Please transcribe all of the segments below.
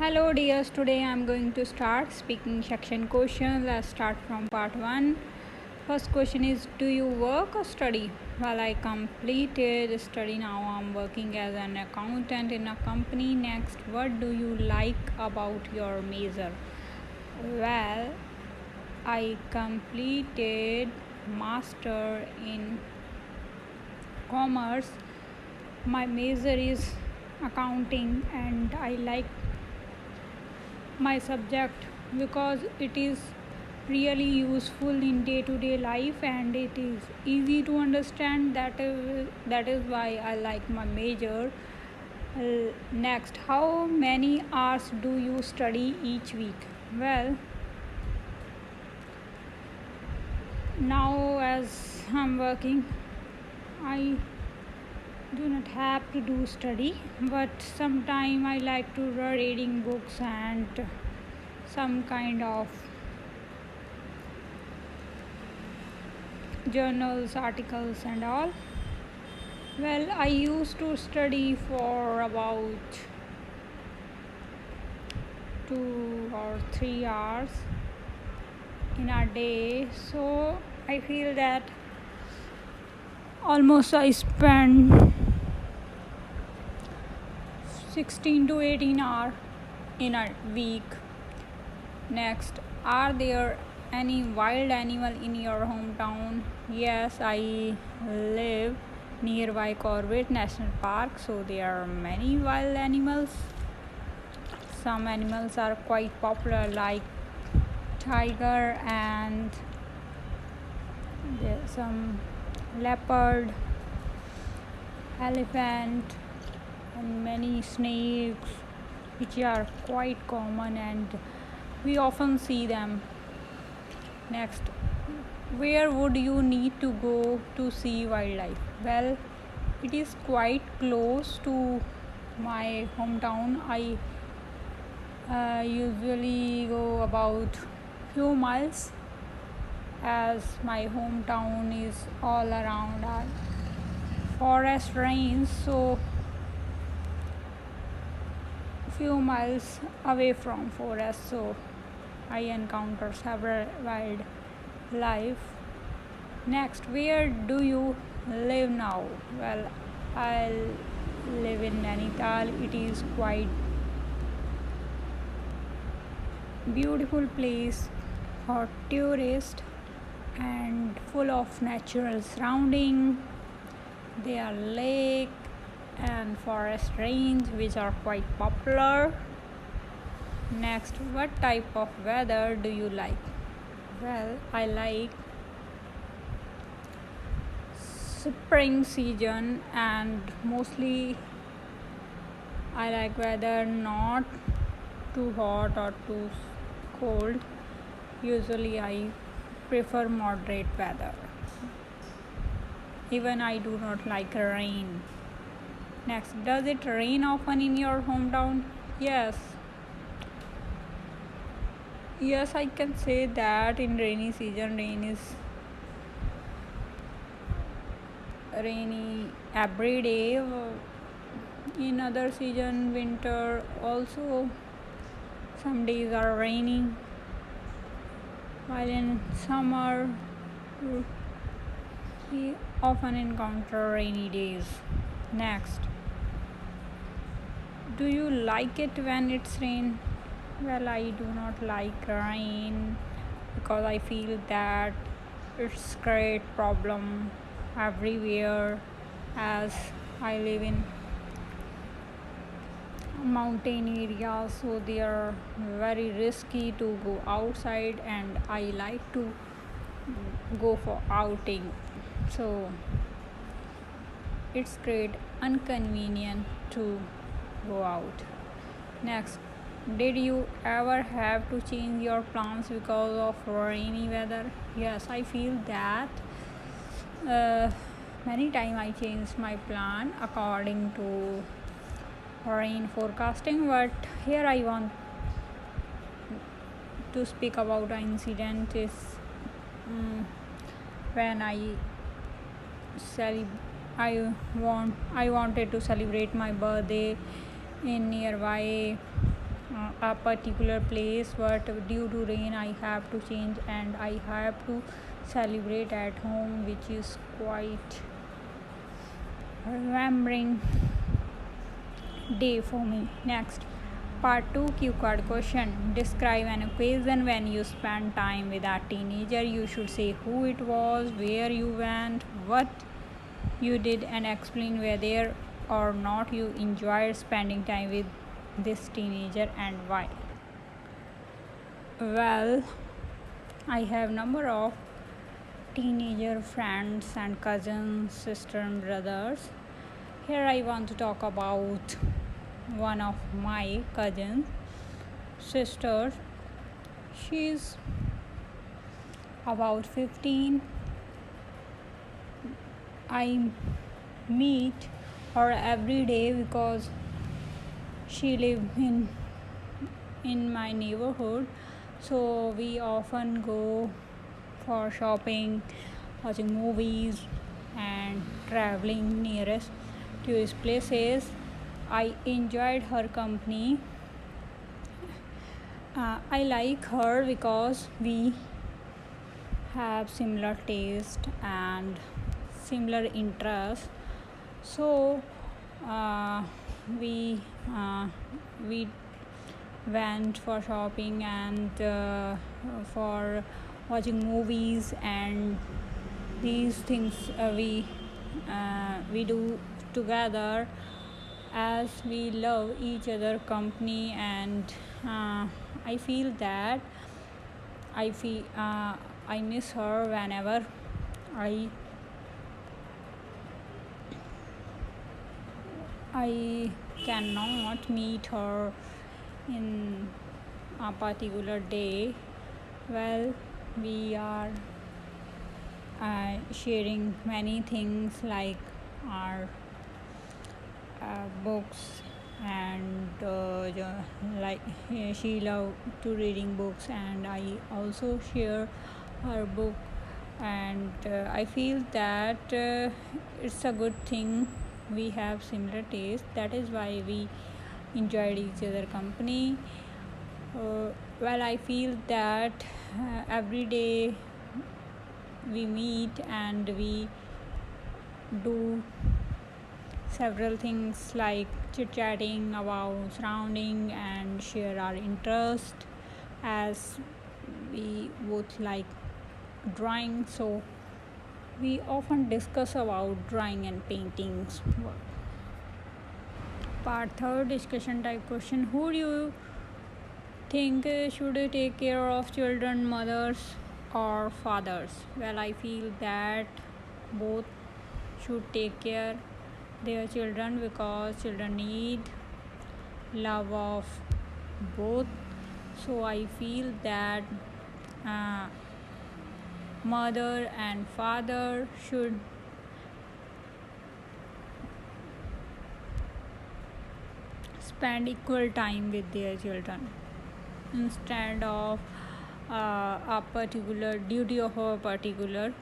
Hello dears, today I am going to start speaking section questions. Let's start from part 1. First question is, do you work or study? Well, I completed study. Now I'm working as an accountant in a company. Next, what do you like about your major? Well, I completed master in commerce. My major is accounting and I like my subject because it is really useful in day-to-day life and it is easy to understand. That is why I like my major. Next, how many hours do you study each week? Well, now as I'm working, I do not have to do study, but sometime I like to reading books and some kind of journals, articles and all. Well, I used to study for about 2 or 3 hours in a day, so I feel that almost I spend 16 to 18 hours in a week. Next, are there any wild animal in your hometown? Yes, I live nearby Corbett National Park, so there are many wild animals. Some animals are quite popular like tiger and some leopard, elephant and many snakes, which are quite common and we often see them. Next, where would you need to go to see wildlife? Well, it is quite close to my hometown. I usually go about few miles as my hometown is all around a forest range, so few miles away from forest, so I encounter several wildlife. Next, where do you live now? Well, I live in Nainital. It is quite beautiful place for tourists and full of natural surrounding. There are lake and forest range which are quite popular. Next, what type of weather do you like? Well, I like spring season and mostly I like weather not too hot or too cold. Usually I prefer moderate weather. Even I do not like rain. Next, does it rain often in your hometown? Yes, I can say that in rainy season rain is rainy every day. In other season, winter also some days are raining, while in summer we often encounter rainy days. Next, do you like it when it's rain? Well, I do not like rain because I feel that it's great problem everywhere as I live in mountain area, so they are very risky to go outside and I like to go for outing, so it's great inconvenient to go out. Next, did you ever have to change your plans because of rainy weather? Yes, I feel that many times I changed my plan according to rain forecasting, but here I want to speak about an incident is when I wanted to celebrate my birthday in nearby a particular place, but due to rain I have to change and I have to celebrate at home, which is quite remembering day for me. Next, part 2 cue card question. Describe an occasion when you spent time with a teenager. You should say who it was, where you went, what you did, and explain whether or not you enjoyed spending time with this teenager and why. Well, I have number of teenager friends and cousins, sister and brothers. Here I want to talk about one of my cousin sisters. She's about 15. I meet her every day because she lives in my neighborhood, so we often go for shopping, watching movies, and traveling nearest tourist places. I enjoyed her company. I like her because we have similar taste and similar interests. So we went for shopping and for watching movies, and these things we do together as we love each other company. And I feel that I miss her whenever I cannot meet her in a particular day. Well, we are sharing many things like our books, and like she loved to reading books, and I also share her book. And I feel that it's a good thing we have similar taste. That is why we enjoyed each other company. Well, I feel that every day we meet and we do several things like chit-chatting about surrounding and share our interest, as we both like drawing, so we often discuss about drawing and paintings. Part 3 discussion type question. Who do you think should take care of children, mothers or fathers? Well, I feel that both should take care their children because children need love of both. So I feel that mother and father should spend equal time with their children instead of a particular duty of a particular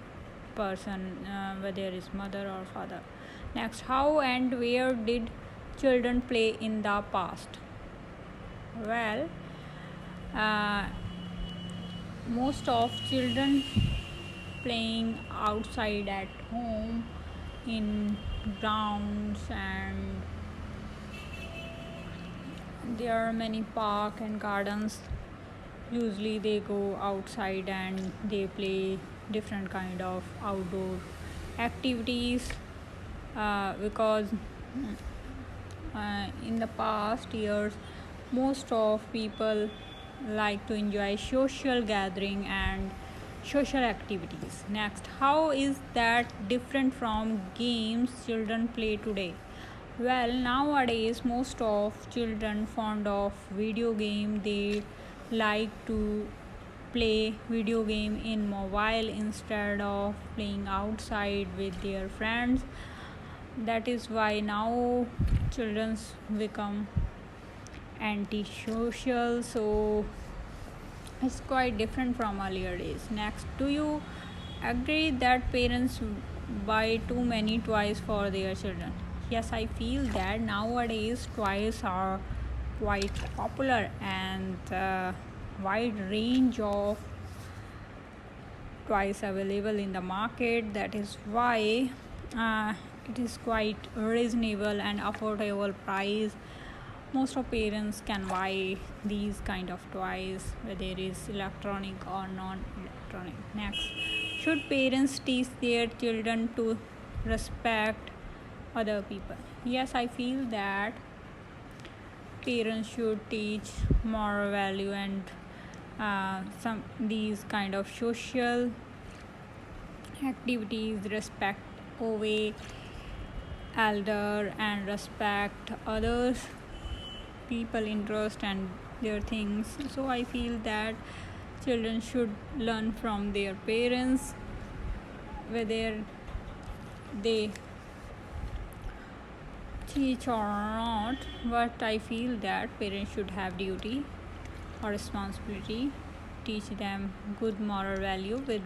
person, whether it is mother or father. Next, how and where did children play in the past? Well, most of children playing outside at home in grounds, and there are many parks and gardens. Usually they go outside and they play different kind of outdoor activities because in the past years most of people like to enjoy social gathering and social activities. Next, how is that different from games children play today? Well, nowadays most of children fond of video game. They like to play video game in mobile instead of playing outside with their friends. That is why now children become antisocial, so it's quite different from earlier days. Next, do you agree that parents buy too many toys for their children? Yes, I feel that nowadays toys are quite popular and wide range of toys available in the market. That is why it is quite reasonable and affordable price. Most of parents can buy these kind of toys, whether it is electronic or non-electronic. Next, should parents teach their children to respect other people? Yes, I feel that parents should teach moral value and some these kind of social activities, respect obey elder and respect others people interest and their things. So I feel that children should learn from their parents, whether they teach or not, but I feel that parents should have duty or responsibility, teach them good moral value with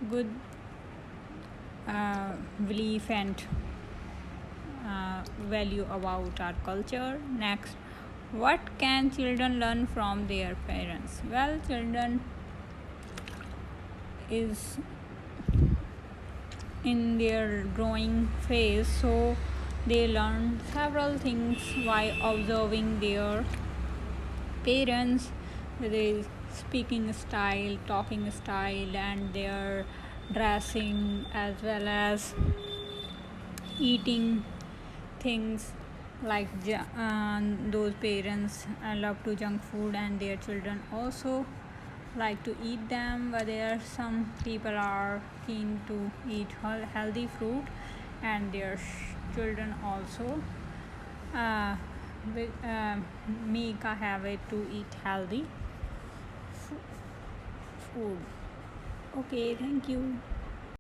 good belief and value about our culture. Next, what can children learn from their parents? Well, children is in their growing phase, so they learn several things by observing their parents, their speaking style, talking style, and their dressing, as well as eating things like those parents love to junk food and their children also like to eat them, but there are some people are keen to eat healthy fruit and their children also make a habit to eat healthy food. Okay, thank you.